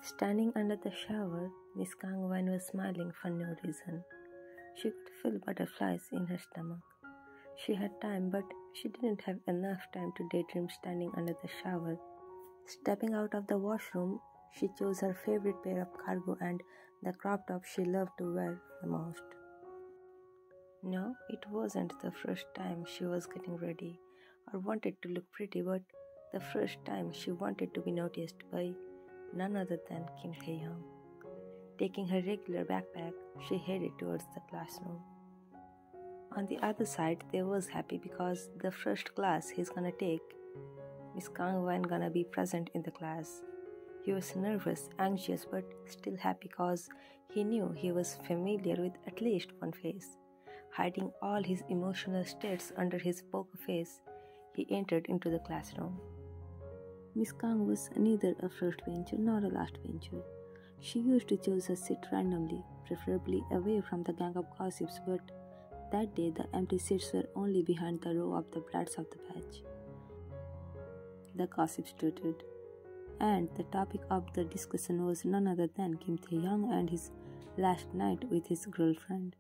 Standing under the shower, Miss Kang Wan was smiling for no reason. She could feel butterflies in her stomach. She had time, but she didn't have enough time to daydream standing under the shower. Stepping out of the washroom, she chose her favorite pair of cargo and the crop top she loved to wear the most. No, it wasn't the first time she was getting ready or wanted to look pretty, but the first time she wanted to be noticed by none other than Kim Tae-young. Taking her regular backpack, she headed towards the classroom. On the other side, they was happy because the first class he's gonna take, Miss Kang Wan gonna be present in the class. He was nervous, anxious, but still happy because he knew he was familiar with at least one face. Hiding all his emotional states under his poker face, he entered into the classroom. Miss Kang was neither a first bencher nor a last bencher. She used to choose her seat randomly, preferably away from the gang of gossips, but that day the empty seats were only behind the row of the brats of the batch. The gossip started, and the topic of the discussion was none other than Kim Tae-young and his last night with his girlfriend.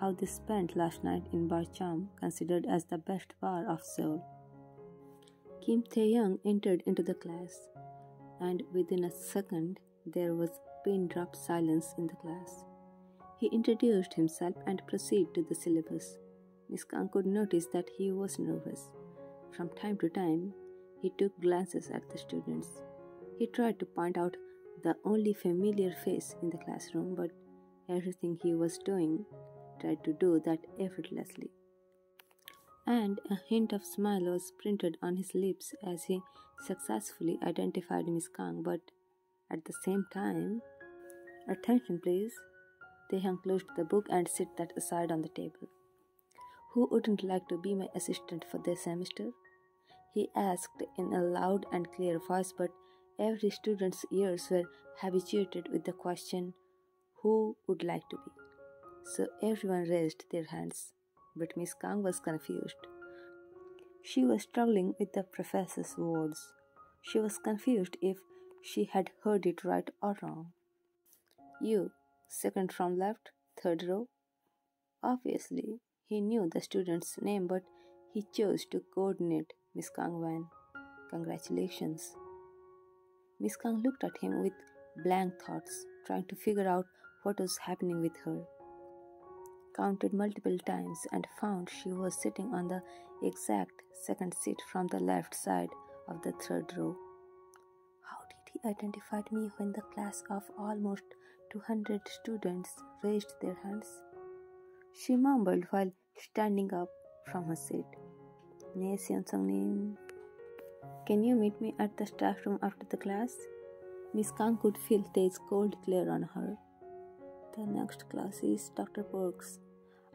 How they spent last night in Bar Cham, considered as the best bar of Seoul. Kim Tae-young entered into the class, and within a second there was pin-drop silence in the class. He introduced himself and proceeded to the syllabus. Miss Kang could notice that he was nervous. From time to time, he took glances at the students. He tried to point out the only familiar face in the classroom, but everything he was doing tried to do that effortlessly. And a hint of smile was printed on his lips as he successfully identified Miss Kang, but at the same time, "Attention please." Tae-hyung closed the book and set that aside on the table. "Who wouldn't like to be my assistant for this semester?" he asked in a loud and clear voice, but every student's ears were habituated with the question, "Who would like to be?" So everyone raised their hands, but Miss Kang was confused. She was struggling with the professor's words. She was confused if she had heard it right or wrong. "You, second from left, third row." Obviously, he knew the student's name, but he chose to coordinate Miss Kang Wan. "Congratulations." Miss Kang looked at him with blank thoughts, trying to figure out what was happening with her. Counted multiple times and found she was sitting on the exact second seat from the left side of the third row. How did he identify me when the class of almost 200 students raised their hands? She mumbled while standing up from her seat. "Ne Seon-sungnim, can you meet me at the staff room after the class?" Miss Kang could feel Tae's cold glare on her. "The next class is Dr. Park's.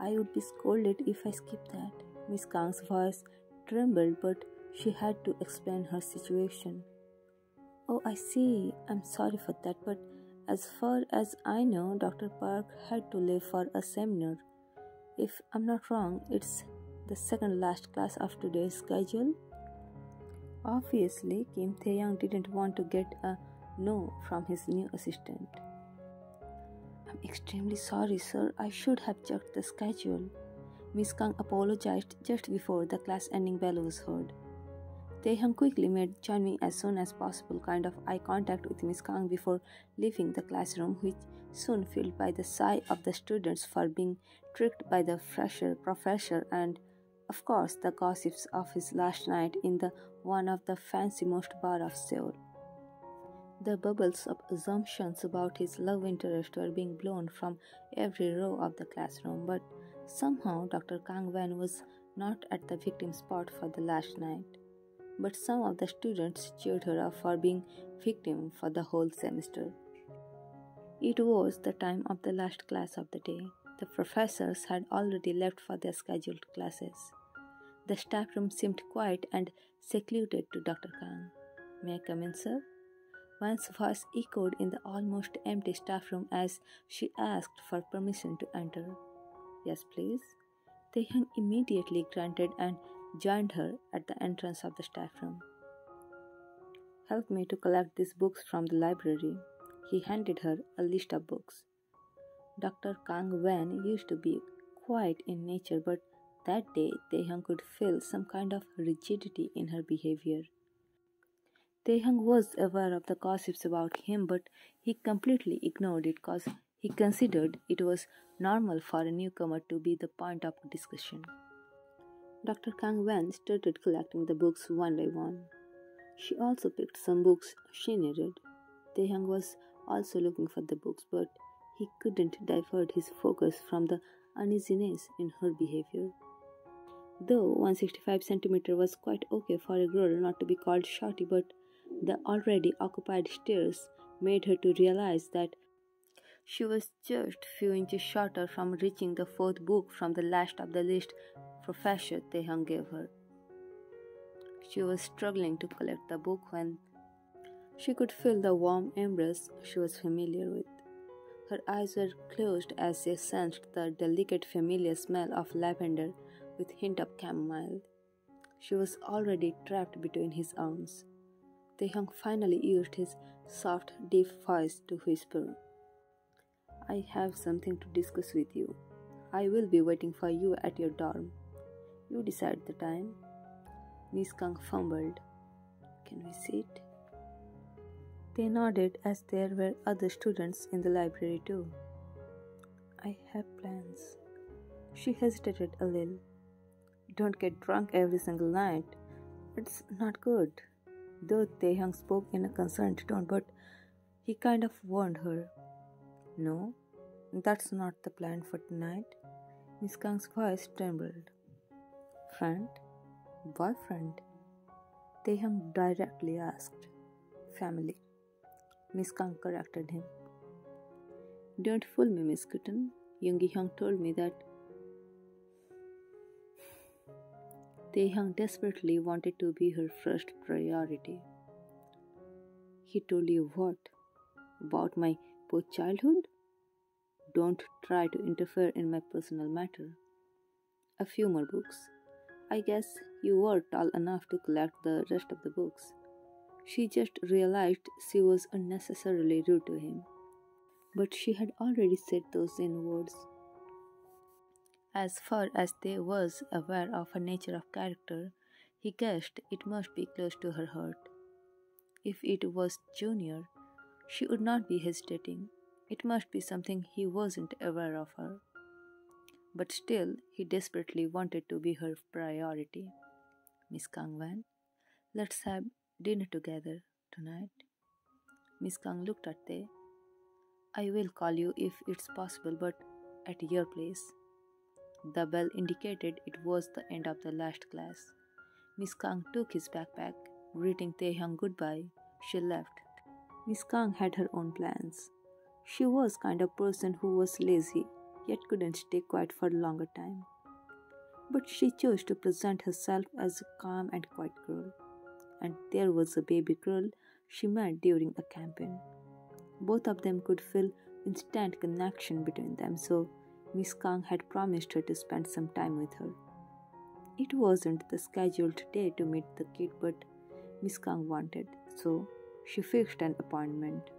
I would be scolded if I skipped that." Miss Kang's voice trembled, but she had to explain her situation. "Oh, I see. I'm sorry for that, but as far as I know, Dr. Park had to leave for a seminar. If I'm not wrong, it's the second last class of today's schedule." Obviously, Kim Tae-young didn't want to get a no from his new assistant. "I'm extremely sorry, sir. I should have checked the schedule." Miss Kang apologized just before the class ending bell was heard. Tae-hyung quickly made "join me as soon as possible" kind of eye contact with Miss Kang before leaving the classroom, which soon filled by the sigh of the students for being tricked by the fresher professor and, of course, the gossips of his last night in the one of the fancy-most bar of Seoul. The bubbles of assumptions about his love interest were being blown from every row of the classroom, but somehow Dr. Kang Wan was not at the victim spot for the last night. But some of the students cheered her up for being victim for the whole semester. It was the time of the last class of the day. The professors had already left for their scheduled classes. The staff room seemed quiet and secluded to Dr. Kang. "May I come in, sir?" One's voice echoed in the almost empty staff room as she asked for permission to enter. "Yes, please." Tae-hyung immediately granted and joined her at the entrance of the staff room. "Help me to collect these books from the library." He handed her a list of books. Dr. Kang Wen used to be quiet in nature, but that day Taehyung could feel some kind of rigidity in her behavior. Taehyung was aware of the gossips about him, but he completely ignored it because he considered it was normal for a newcomer to be the point of discussion. Dr. Kang Wen started collecting the books one by one. She also picked some books she needed. Taehyung was also looking for the books, but he couldn't divert his focus from the uneasiness in her behavior. Though 165 centimeter was quite okay for a girl not to be called shorty, but the already occupied stairs made her to realize that she was just few inches shorter from reaching the fourth book from the last of the list Professor Taehyung gave her. She was struggling to collect the book when she could feel the warm embrace she was familiar with. Her eyes were closed as they sensed the delicate familiar smell of lavender with hint of chamomile. She was already trapped between his arms. Taehyung finally used his soft, deep voice to whisper, "I have something to discuss with you. I will be waiting for you at your dorm. You decide the time." Miss Kang fumbled. "Can we sit?" They nodded as there were other students in the library too. "I have plans." She hesitated a little. "Don't get drunk every single night. It's not good." Though Taehyung spoke in a concerned tone, but he kind of warned her. "No, that's not the plan for tonight." Miss Kang's voice trembled. "Friend? Boyfriend?" Taehyung directly asked. "Family," Miss Kang corrected him. "Don't fool me, Miss Kitten. Young Hyung told me that." Taehyung desperately wanted to be her first priority. "He told you what? About my poor childhood? Don't try to interfere in my personal matter." "A few more books. I guess you were tall enough to collect the rest of the books." She just realized she was unnecessarily rude to him, but she had already said those in words. As far as they was aware of her nature of character, he guessed it must be close to her heart. If it was Junior, she would not be hesitating. It must be something he wasn't aware of her. But still, he desperately wanted to be her priority. "Miss Kang Wan, let's have dinner together tonight." Miss Kang looked at Tae. "I will call you if it's possible, but at your place." The bell indicated it was the end of the last class. Miss Kang took his backpack. Greeting Taehyung goodbye, she left. Miss Kang had her own plans. She was kind of person who was lazy, yet couldn't stay quiet for a longer time. But she chose to present herself as a calm and quiet girl. And there was a baby girl she met during a campaign. Both of them could feel instant connection between them, so Miss Kang had promised her to spend some time with her. It wasn't the scheduled day to meet the kid, but Miss Kang wanted, so she fixed an appointment.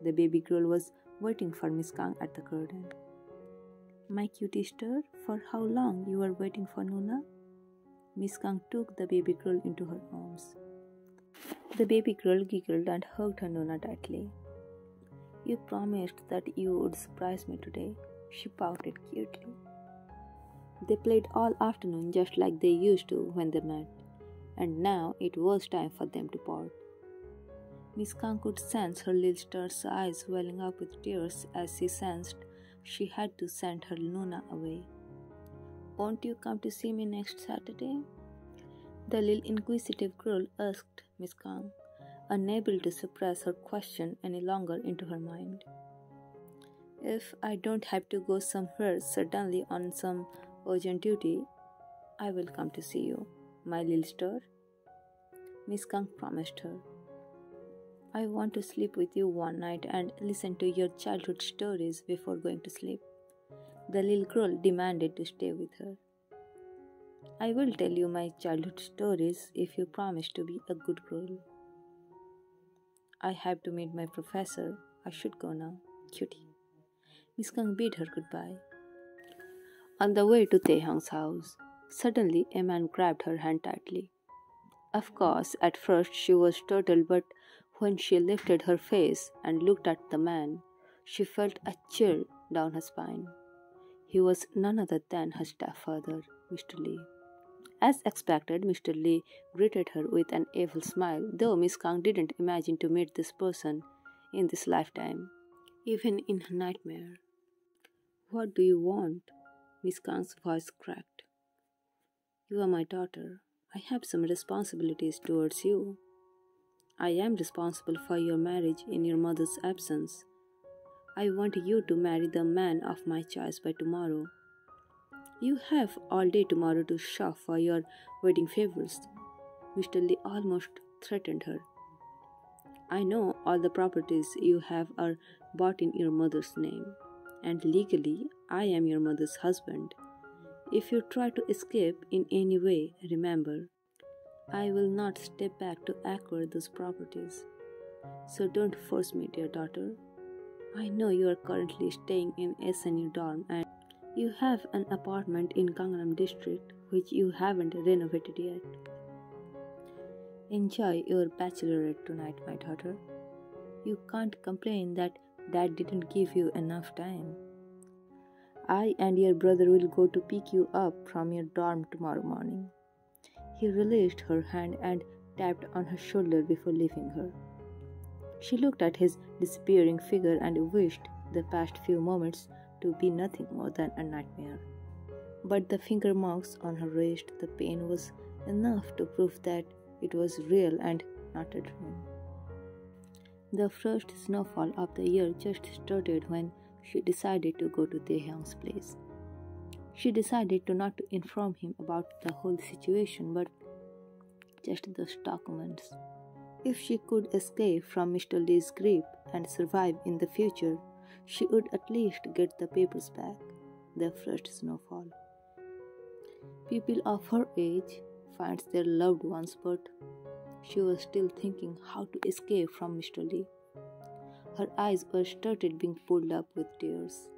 The baby girl was waiting for Miss Kang at the garden. "My cutie star, for how long you are waiting for Nuna?" Miss Kang took the baby girl into her arms. The baby girl giggled and hugged her Nuna tightly. "You promised that you would surprise me today," she pouted cutely. They played all afternoon just like they used to when they met, and now it was time for them to part. Miss Kang could sense her little star's eyes welling up with tears as she sensed she had to send her Luna away. "Won't you come to see me next Saturday?" the little inquisitive girl asked Miss Kang, unable to suppress her question any longer into her mind. "If I don't have to go somewhere suddenly on some urgent duty, I will come to see you, my little star," Miss Kang promised her. "I want to sleep with you one night and listen to your childhood stories before going to sleep," the little girl demanded to stay with her. "I will tell you my childhood stories if you promise to be a good girl." "I have to meet my professor," I should go now, cutie. Miss Kang bade her goodbye. On the way to Taehyung's house, suddenly a man grabbed her hand tightly. Of course, at first she was startled, but when she lifted her face and looked at the man, she felt a chill down her spine. He was none other than her stepfather, Mr. Lee. As expected, Mr. Lee greeted her with an evil smile, though Miss Kang didn't imagine to meet this person in this lifetime, even in her nightmare. What do you want? Miss Kang's voice cracked. You are my daughter. I have some responsibilities towards you. I am responsible for your marriage in your mother's absence. I want you to marry the man of my choice by tomorrow. You have all day tomorrow to shop for your wedding favors. Mr. Lee almost threatened her. I know all the properties you have are bought in your mother's name, and legally I am your mother's husband. If you try to escape in any way, remember, I will not step back to acquire those properties. So don't force me, dear daughter. I know you are currently staying in SNU dorm and you have an apartment in Gangnam district which you haven't renovated yet. Enjoy your bachelorette tonight, my daughter. You can't complain that Dad didn't give you enough time. I and your brother will go to pick you up from your dorm tomorrow morning. He released her hand and tapped on her shoulder before leaving her. She looked at his disappearing figure and wished the past few moments to be nothing more than a nightmare. But the finger marks on her wrist, the pain was enough to prove that it was real and not a dream. The first snowfall of the year just started when she decided to go to Taehyung's place. She decided not to inform him about the whole situation, but just those documents. If she could escape from Mr. Lee's grip and survive in the future, she would at least get the papers back. The first snowfall. People of her age find their loved ones, but she was still thinking how to escape from Mr. Lee. Her eyes were started being pulled up with tears.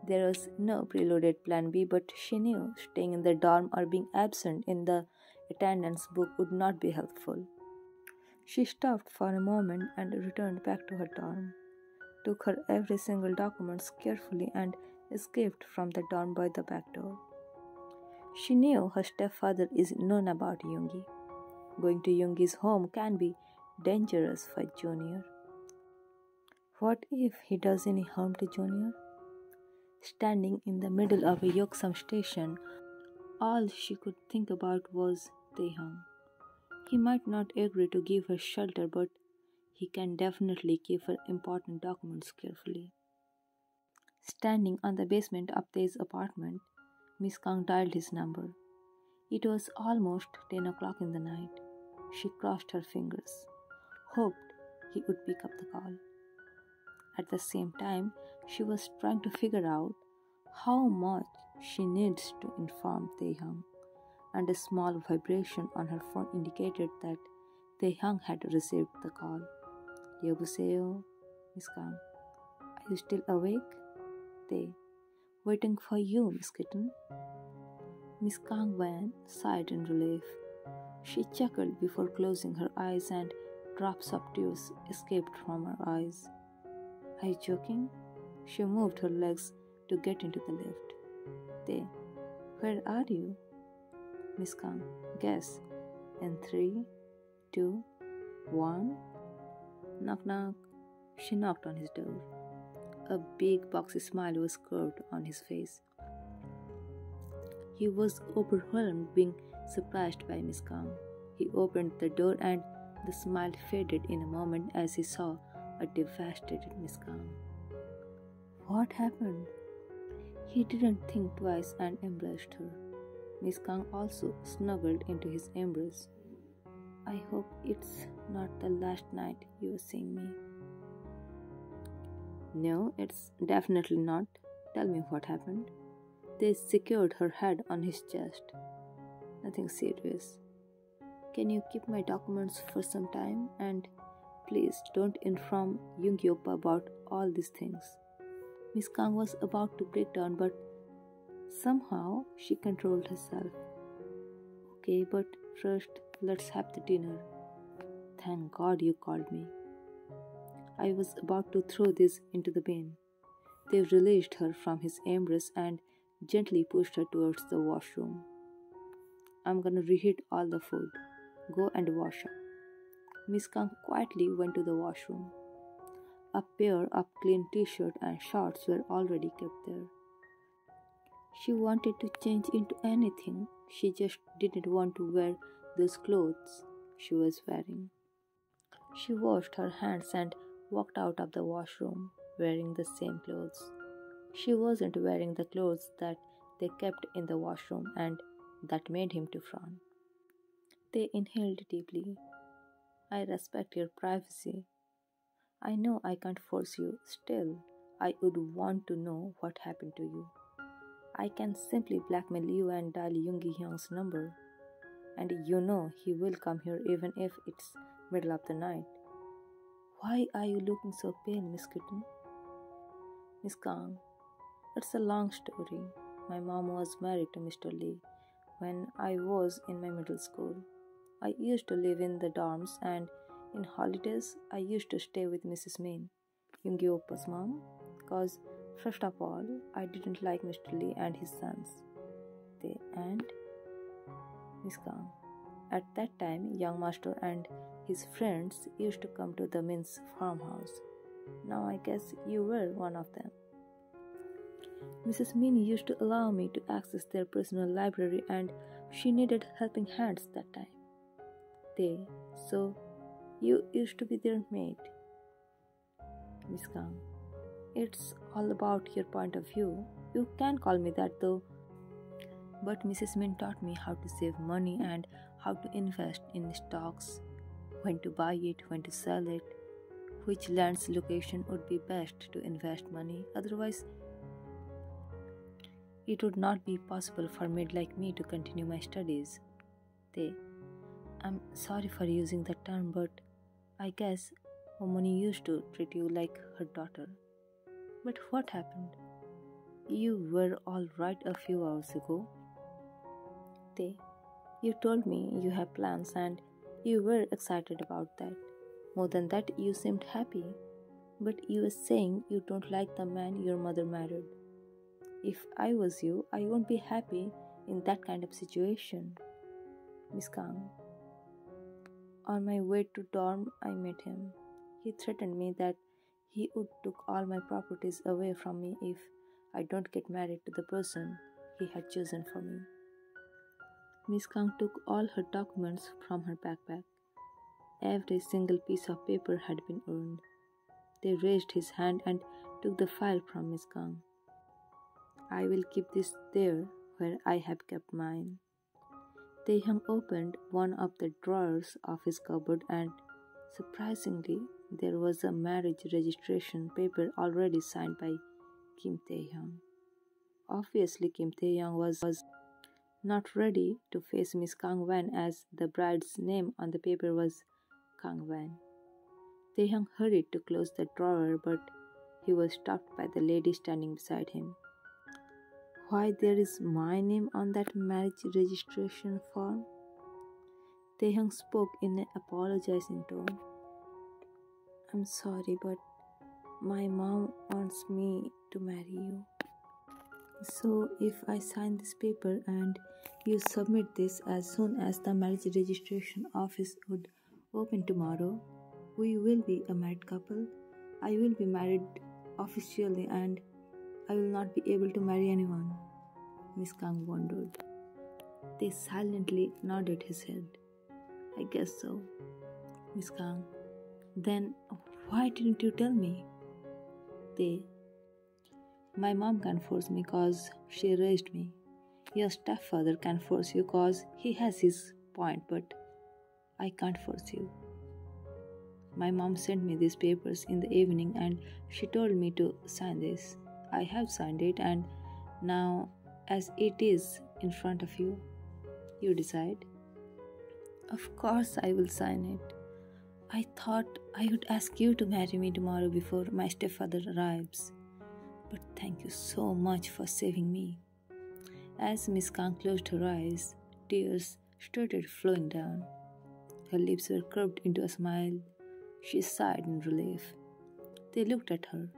There was no preloaded plan B, but she knew staying in the dorm or being absent in the attendance book would not be helpful. She stopped for a moment and returned back to her dorm, took her every single document carefully and escaped from the dorm by the back door. She knew her stepfather is known about Yoongi. Going to Yoongi's home can be dangerous for Junior. What if he does any harm to Junior? Standing in the middle of a Yeoksam station, all she could think about was Taehyung. He might not agree to give her shelter, but he can definitely keep her important documents carefully. Standing on the basement of Tae's apartment, Miss Kang dialed his number. It was almost 10 o'clock in the night. She crossed her fingers, hoped he would pick up the call. At the same time, she was trying to figure out how much she needs to inform Taehyung, and a small vibration on her phone indicated that Taehyung had received the call. Yobuseo, Miss Kang. Are you still awake? Tae. Waiting for you, Miss Kitten. Miss Kang Wan sighed in relief. She chuckled before closing her eyes and drops of tears escaped from her eyes. Are you joking? She moved her legs to get into the lift. Tae, where are you? Miss Kang, guess. In 3, 2, 1. Knock knock. She knocked on his door. A big boxy smile was curved on his face. He was overwhelmed, being surprised by Miss Kang. He opened the door and the smile faded in a moment as he saw a devastated Miss Kang. What happened? He didn't think twice and embraced her. Miss Kang also snuggled into his embrace. I hope it's not the last night you are seeing me. No, it's definitely not. Tell me what happened. They secured her head on his chest. Nothing serious. Can you keep my documents for some time and Please don't inform Yoongi Oppa about all these things. Miss Kang was about to break down, but somehow she controlled herself. Okay, but first let's have the dinner. Thank God you called me. I was about to throw this into the bin. They released her from his embrace and gently pushed her towards the washroom. I'm gonna reheat all the food. Go and wash up. Miss Kang quietly went to the washroom. A pair of clean t-shirt and shorts were already kept there. She wanted to change into anything, she just didn't want to wear those clothes she was wearing. She washed her hands and walked out of the washroom, wearing the same clothes. She wasn't wearing the clothes that they kept in the washroom, and that made him to frown. They inhaled deeply. I respect your privacy. I know I can't force you. Still, I would want to know what happened to you. I can simply blackmail you and dial Yoongi Hyung's number. And you know he will come here even if it's middle of the night. Why are you looking so pale, Miss Kitten? Miss Kang, it's a long story. My mom was married to Mr. Lee when I was in my middle school. I used to live in the dorms, and in holidays I used to stay with Mrs. Min, Yoongi Oppa's mom, cause first of all I didn't like Mr. Lee and his sons. And Miss Kang. At that time, young master and his friends used to come to the Min's farmhouse. Now I guess you were one of them. Mrs. Min used to allow me to access their personal library, and she needed helping hands that time. So you used to be their maid. Miss Kang, it's all about your point of view. You can call me that though. But Mrs. Min taught me how to save money and how to invest in stocks, when to buy it, when to sell it, which land's location would be best to invest money. Otherwise, it would not be possible for mid like me to continue my studies. I'm sorry for using that term, but I guess Momoni used to treat you like her daughter. But what happened? You were all right a few hours ago. You told me you have plans and you were excited about that. More than that, you seemed happy. But you were saying you don't like the man your mother married. If I was you, I won't be happy in that kind of situation. Miss Kang. On my way to dorm, I met him. He threatened me that he would take all my properties away from me if I don't get married to the person he had chosen for me. Miss Kang took all her documents from her backpack. Every single piece of paper had been earned. They raised his hand and took the file from Miss Kang. I will keep this there where I have kept mine. Taehyung opened one of the drawers of his cupboard, and surprisingly, there was a marriage registration paper already signed by Kim Taehyung. Obviously, Kim Taehyung was not ready to face Miss Kang Wan, as the bride's name on the paper was Kang Wan. Taehyung hurried to close the drawer, but he was stopped by the lady standing beside him. Why there is my name on that marriage registration form? Taehyung spoke in an apologizing tone. I'm sorry, but my mom wants me to marry you. So if I sign this paper and you submit this as soon as the marriage registration office would open tomorrow, we will be a married couple. I will be married officially and I will not be able to marry anyone. Miss Kang wondered. They silently nodded his head. I guess so. Miss Kang, then why didn't you tell me? My mom can force me cause she raised me. Your stepfather can force you cause he has his point, but I can't force you. My mom sent me these papers in the evening and she told me to sign this. I have signed it, and now as it is in front of you, you decide. Of course I will sign it. I thought I would ask you to marry me tomorrow before my stepfather arrives. But thank you so much for saving me. As Miss Kang closed her eyes, tears started flowing down. Her lips were curved into a smile. She sighed in relief. They looked at her.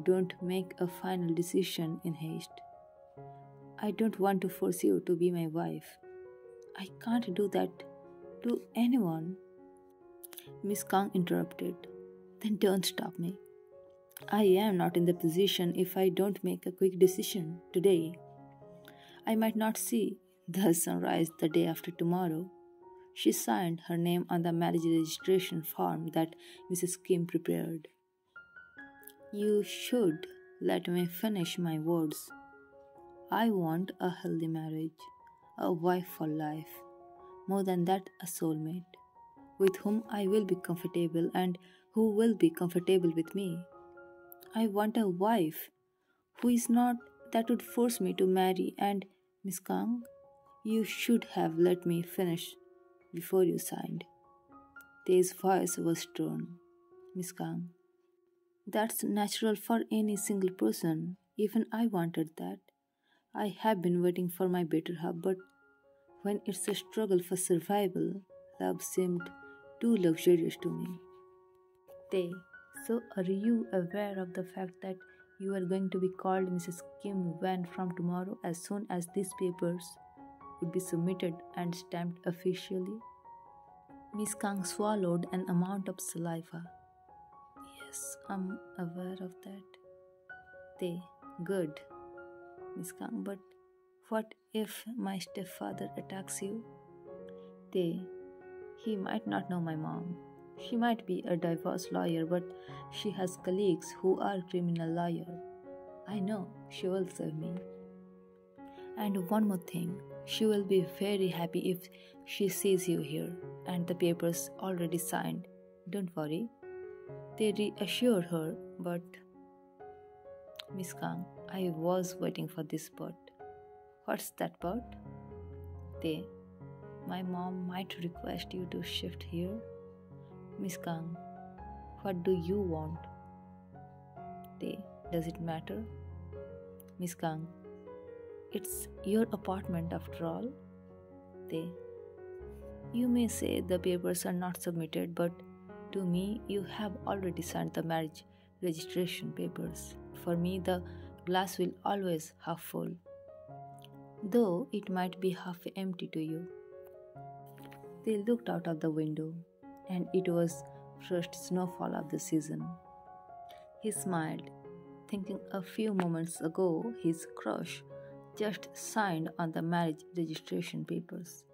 Don't make a final decision in haste. I don't want to force you to be my wife. I can't do that to anyone. Miss Kang interrupted. Then don't stop me. I am not in the position if I don't make a quick decision today. I might not see the sunrise the day after tomorrow. She signed her name on the marriage registration form that Mrs. Kim prepared. You should let me finish my words. I want a healthy marriage, a wife for life, more than that, a soulmate, with whom I will be comfortable and who will be comfortable with me. I want a wife who is not that would force me to marry, and Miss Kang, you should have let me finish before you signed. Tay's voice was stern. Miss Kang, that's natural for any single person. Even I wanted that. I have been waiting for my better half, but when it's a struggle for survival, love seemed too luxurious to me. Tay, so are you aware of the fact that you are going to be called Mrs. Kim Wan from tomorrow as soon as these papers would be submitted and stamped officially? Miss Kang swallowed an amount of saliva. Yes, I'm aware of that. Tay, good, Miss Kang, but what if my stepfather attacks you? Tay, he might not know my mom. She might be a divorce lawyer, but she has colleagues who are criminal lawyers. I know she will save me. And one more thing, she will be very happy if she sees you here and the papers already signed. Don't worry. They reassured her, but Miss Kang, I was waiting for this part. What's that part? They, my mom might request you to shift here. Miss Kang, what do you want? They, does it matter? Miss Kang, it's your apartment after all. They, you may say the papers are not submitted, but to me, you have already signed the marriage registration papers. For me, the glass will always half full, though it might be half empty to you. They looked out of the window, and it was first snowfall of the season. He smiled, thinking a few moments ago his crush just signed on the marriage registration papers.